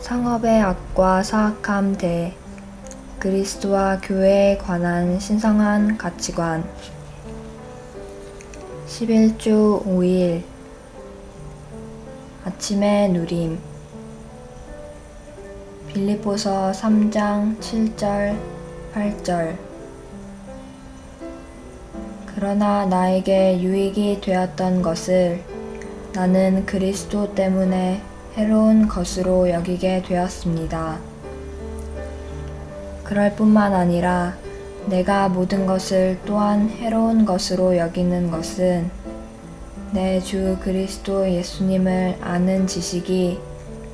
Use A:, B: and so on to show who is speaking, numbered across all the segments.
A: 상업의 악과 사악함 대 그리스도와 교회에 관한 신성한 가치관 11주 5일 아침의 누림 빌립보서 3장 7절 8절 그러나 나에게 유익이 되었던 것을 나는 그리스도 때문에 해로운 것으로 여기게 되었습니다. 그럴 뿐만 아니라 내가 모든 것을 또한 해로운 것으로 여기는 것은 내 주 그리스도 예수님을 아는 지식이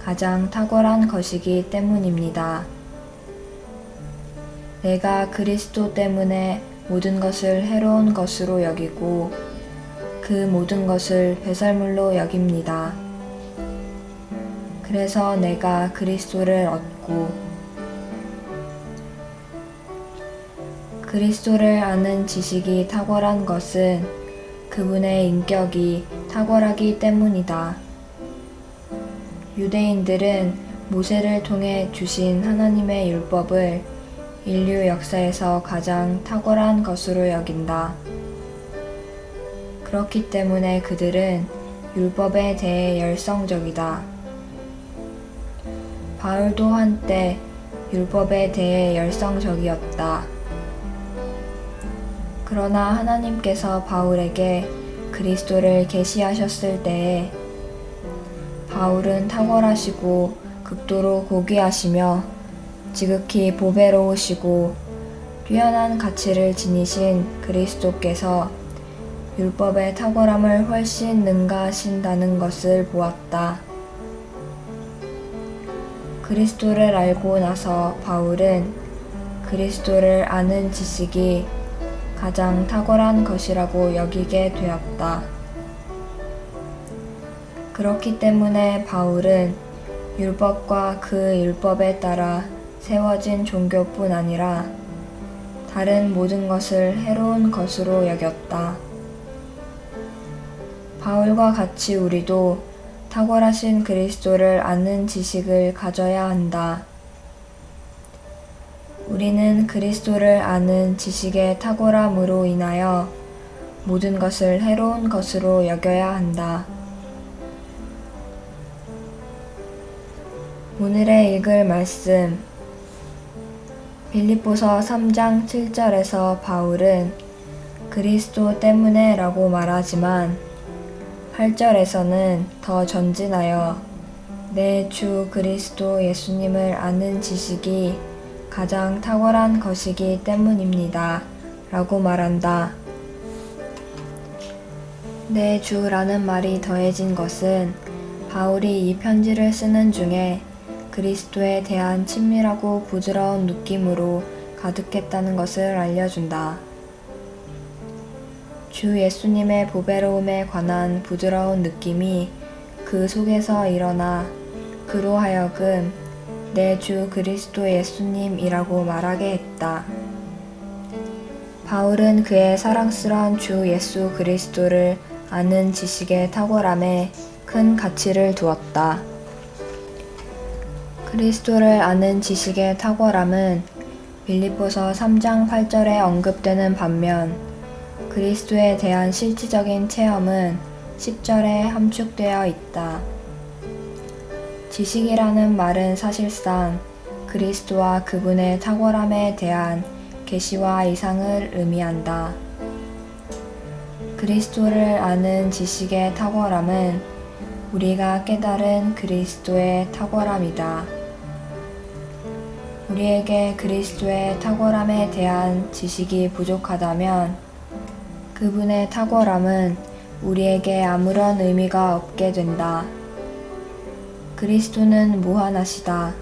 A: 가장 탁월한 것이기 때문입니다. 내가 그리스도 때문에 모든 것을 해로운 것으로 여기고 그 모든 것을 배설물로 여깁니다. 그래서 내가 그리스도를 얻고 그리스도를 아는 지식이 탁월한 것은 그분의 인격이 탁월하기 때문이다. 유대인들은 모세를 통해 주신 하나님의 율법을 인류 역사에서 가장 탁월한 것으로 여긴다. 그렇기 때문에 그들은 율법에 대해 열성적이다. 바울도 한때 율법에 대해 열성적이었다. 그러나 하나님께서 바울에게 그리스도를 계시하셨을 때에 바울은 탁월하시고 극도로 고귀하시며 지극히 보배로우시고 뛰어난 가치를 지니신 그리스도께서 율법의 탁월함을 훨씬 능가하신다는 것을 보았다. 그리스도를 알고 나서 바울은 그리스도를 아는 지식이 가장 탁월한 것이라고 여기게 되었다. 그렇기 때문에 바울은 율법과 그 율법에 따라 세워진 종교뿐 아니라 다른 모든 것을 해로운 것으로 여겼다. 바울과 같이 우리도 탁월하신 그리스도를 아는 지식을 가져야 한다. 우리는 그리스도를 아는 지식의 탁월함으로 인하여 모든 것을 해로운 것으로 여겨야 한다. 오늘의 읽을 말씀 빌립보서 3장 7절에서 바울은 그리스도 때문에 라고 말하지만 8절에서는 더 전진하여 내 주 그리스도 예수님을 아는 지식이 가장 탁월한 것이기 때문입니다. 라고 말한다. 내 주라는 말이 더해진 것은 바울이 이 편지를 쓰는 중에 그리스도에 대한 친밀하고 부드러운 느낌으로 가득했다는 것을 알려준다. 주 예수님의 보배로움에 관한 부드러운 느낌이 그 속에서 일어나 그로 하여금 내 주 그리스도 예수님이라고 말하게 했다. 바울은 그의 사랑스러운 주 예수 그리스도를 아는 지식의 탁월함에 큰 가치를 두었다. 그리스도를 아는 지식의 탁월함은 빌립보서 3장 8절에 언급되는 반면 그리스도에 대한 실질적인 체험은 10절에 함축되어 있다. 지식이라는 말은 사실상 그리스도와 그분의 탁월함에 대한 계시와 이상을 의미한다. 그리스도를 아는 지식의 탁월함은 우리가 깨달은 그리스도의 탁월함이다. 우리에게 그리스도의 탁월함에 대한 지식이 부족하다면 그분의 탁월함은 우리에게 아무런 의미가 없게 된다. 그리스도는 무한하시다.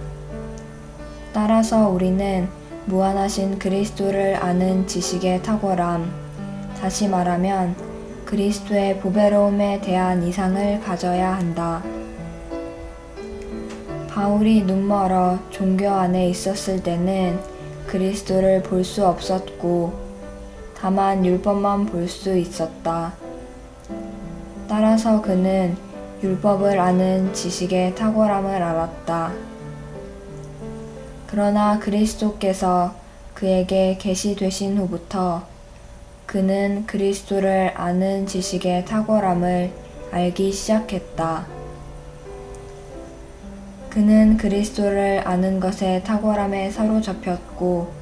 A: 따라서 우리는 무한하신 그리스도를 아는 지식의 탁월함, 다시 말하면 그리스도의 보배로움에 대한 이상을 가져야 한다. 바울이 눈멀어 종교 안에 있었을 때는 그리스도를 볼 수 없었고 다만 율법만 볼 수 있었다. 따라서 그는 율법을 아는 지식의 탁월함을 알았다. 그러나 그리스도께서 그에게 계시되신 후부터 그는 그리스도를 아는 지식의 탁월함을 알기 시작했다. 그는 그리스도를 아는 것의 탁월함에 사로잡혔고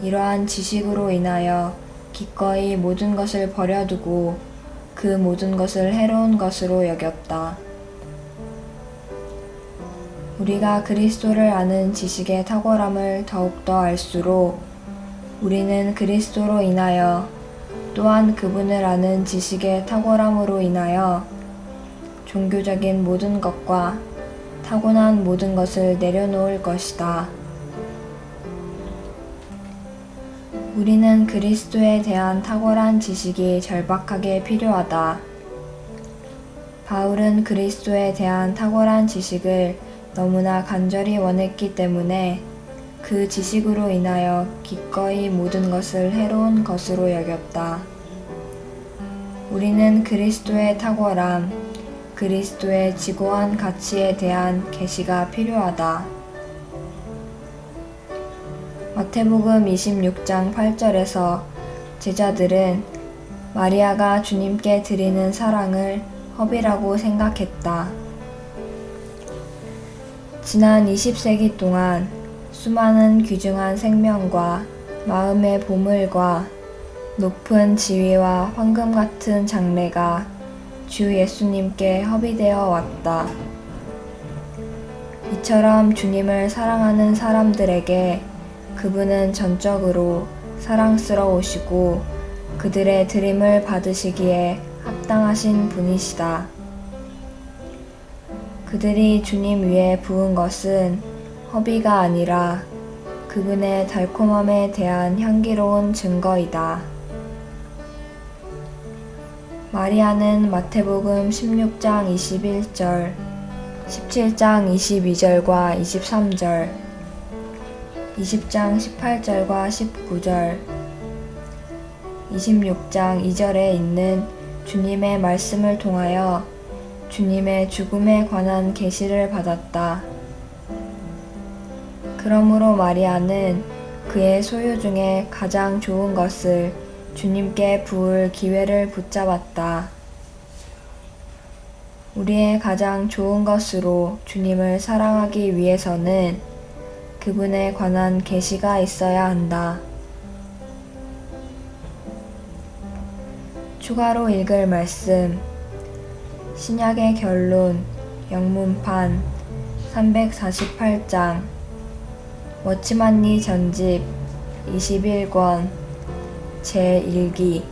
A: 이러한 지식으로 인하여 기꺼이 모든 것을 버려두고 그 모든 것을 해로운 것으로 여겼다. 우리가 그리스도를 아는 지식의 탁월함을 더욱더 알수록 우리는 그리스도로 인하여 또한 그분을 아는 지식의 탁월함으로 인하여 종교적인 모든 것과 타고난 모든 것을 내려놓을 것이다. 우리는 그리스도에 대한 탁월한 지식이 절박하게 필요하다. 바울은 그리스도에 대한 탁월한 지식을 너무나 간절히 원했기 때문에 그 지식으로 인하여 기꺼이 모든 것을 해로운 것으로 여겼다. 우리는 그리스도의 탁월함, 그리스도의 지고한 가치에 대한 계시가 필요하다. 마태복음 26장 8절에서 제자들은 마리아가 주님께 드리는 사랑을 허비라고 생각했다. 지난 20세기 동안 수많은 귀중한 생명과 마음의 보물과 높은 지위와 황금 같은 장래가 주 예수님께 허비되어 왔다. 이처럼 주님을 사랑하는 사람들에게 그분은 전적으로 사랑스러우시고 그들의 드림을 받으시기에 합당하신 분이시다. 그들이 주님 위에 부은 것은 허비가 아니라 그분의 달콤함에 대한 향기로운 증거이다. 마리아는 마태복음 16장 21절, 17장 22절과 23절, 20장 18절과 19절, 26장 2절에 있는 주님의 말씀을 통하여 주님의 죽음에 관한 계시를 받았다. 그러므로 마리아는 그의 소유 중에 가장 좋은 것을 주님께 부을 기회를 붙잡았다. 우리의 가장 좋은 것으로 주님을 사랑하기 위해서는 그분에 관한 계시가 있어야 한다. 추가로 읽을 말씀 신약의 결론 영문판 348장 워치만리 전집 21권 제1기